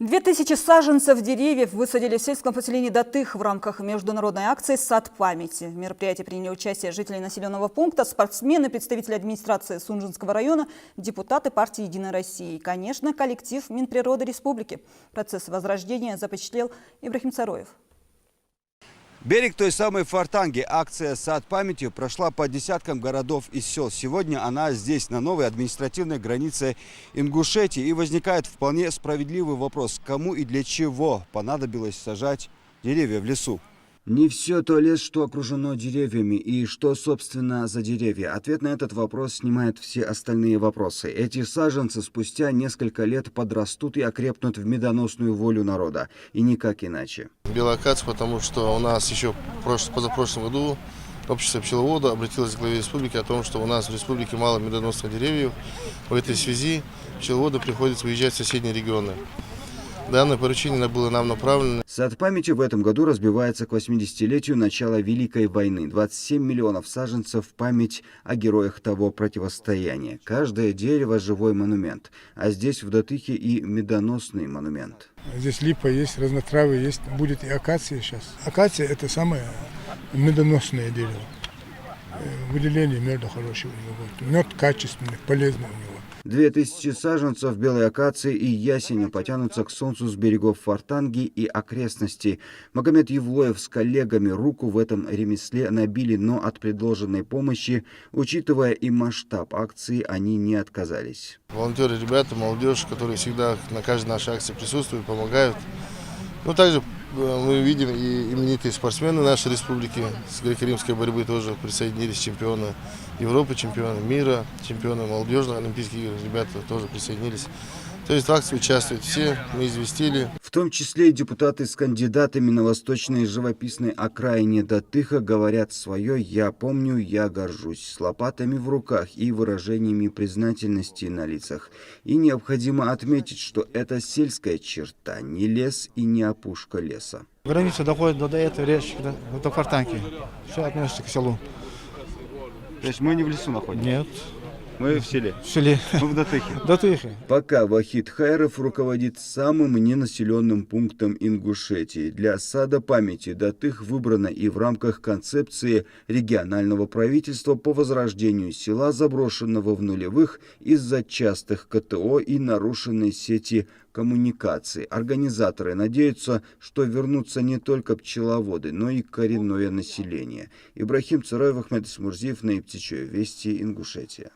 2000 саженцев деревьев высадили в сельском поселении Датых в рамках международной акции «Сад памяти». В мероприятии приняли участие жители населенного пункта, спортсмены, представители администрации Сунжинского района, депутаты партии «Единая Россия» и, конечно, коллектив Минприроды Республики. Процесс возрождения запечатлел Ибрахим Цароев. Берег той самой Фортанги. Акция «Сад памяти» прошла по десяткам городов и сел. Сегодня она здесь, на новой административной границе Ингушетии. И возникает вполне справедливый вопрос, кому и для чего понадобилось сажать деревья в лесу. Не все то лес, что окружено деревьями, и что, собственно, за деревья. Ответ на этот вопрос снимает все остальные вопросы. Эти саженцы спустя несколько лет подрастут и окрепнут в медоносную волю народа. И никак иначе. Белая акация, потому что у нас еще позапрошлом году общество пчеловода обратилось к главе республики о том, что у нас в республике мало медоносных деревьев. В этой связи пчеловоду приходится выезжать в соседние регионы. Данное поручение было нам направлено. Сад памяти в этом году разбивается к 80-летию начала Великой войны. 27 миллионов саженцев в память о героях того противостояния. Каждое дерево – живой монумент. А здесь в Датыхе и медоносный монумент. Здесь липа есть, разнотравы есть, будет и акация сейчас. Акация – это самое медоносное дерево. Выделение меда хорошего у него будет. Мед качественный, полезный у него. 2000 саженцев белой акации и ясеня потянутся к солнцу с берегов Фортанги и окрестностей. Магомед Евлоев с коллегами руку в этом ремесле набили, но от предложенной помощи, учитывая и масштаб акции, они не отказались. Волонтеры, ребята, молодежь, которые всегда на каждой нашей акции присутствуют, помогают. Ну, также мы видим и именитые спортсмены нашей республики с греко-римской борьбы тоже присоединились, чемпионы Европы, чемпионы мира, чемпионы молодежных олимпийских игр, ребята тоже присоединились. То есть в акции участвуют все, мы известили. В том числе и депутаты с кандидатами на восточной живописной окраине Датыха говорят свое «я помню, я горжусь» с лопатами в руках и выражениями признательности на лицах. И необходимо отметить, что это сельская черта, не лес и не опушка леса. Граница доходит до этой речки, до Фортанки. Все относится к селу. То есть мы не в лесу находимся? Нет. Мы в селе? В селе. Мы в Датыхе? Датыхе. Пока Вахид Хайров руководит самым ненаселенным пунктом Ингушетии. Для сада памяти Датых выбрано и в рамках концепции регионального правительства по возрождению села, заброшенного в нулевых из-за частых КТО и нарушенной сети коммуникаций. Организаторы надеются, что вернутся не только пчеловоды, но и коренное население. Ибрахим Цароев, Ахмед Исмурзиев, Наиб Тичоев, Вести, Ингушетия.